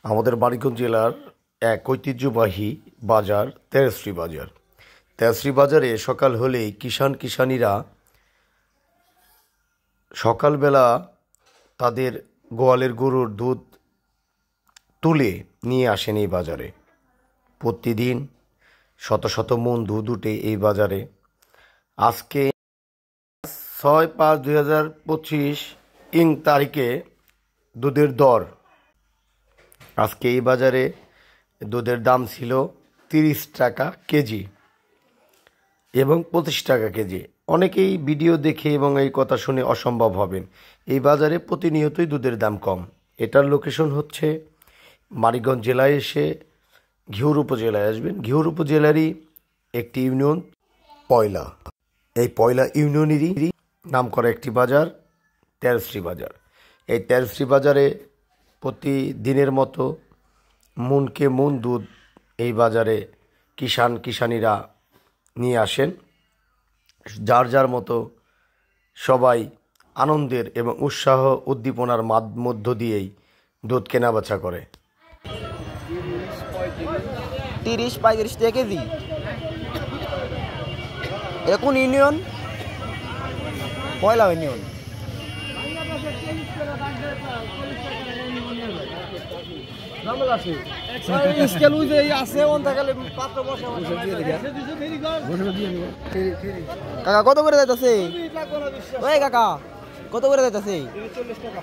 আমাদের মানিকগঞ্জ জেলার এক ঐতিহ্যবাহী বাজার তেজশ্রী বাজার। তেজশ্রী বাজারে সকাল হলেই কিষাণীরা সকালবেলা তাদের গোয়ালের গরুর দুধ তুলে নিয়ে আসেন এই বাজারে। প্রতিদিন শত শত মণ দুধ উঠে এই বাজারে। আজকে 6/5/2025 তারিখে দুধের দর, আজকে এই বাজারে দুধের দাম ছিল 30 টাকা কেজি এবং 25 টাকা কেজি। অনেকেই ভিডিও দেখে এবং এই কথা শুনে অসম্ভব হবেন। এই বাজারে প্রতিনিয়তই দুধের দাম কম। এটার লোকেশন হচ্ছে মানিকগঞ্জ জেলায় এসে ঘিওর উপজেলায় আসবেন। ঘিওর উপজেলারই একটি ইউনিয়ন পয়লা, এই পয়লা ইউনিয়নেরই নাম করা একটি বাজার তেজশ্রী বাজার। এই তেজশ্রী বাজারে প্রতিদিনের মতো মনকে মন দুধ এই বাজারে কিষাণীরা নিয়ে আসেন। যার যার মতো সবাই আনন্দের এবং উৎসাহ উদ্দীপনার মধ্য দিয়েই দুধ কেনাবেচা করে। 30-35 টাকা কেজি। এখন ইউনিয়ন পয়লা ইউনিয়ন। কাকা কত করে যাইতেছে? ওই কাকা কত করে যাইতেছে? 40 টাকা।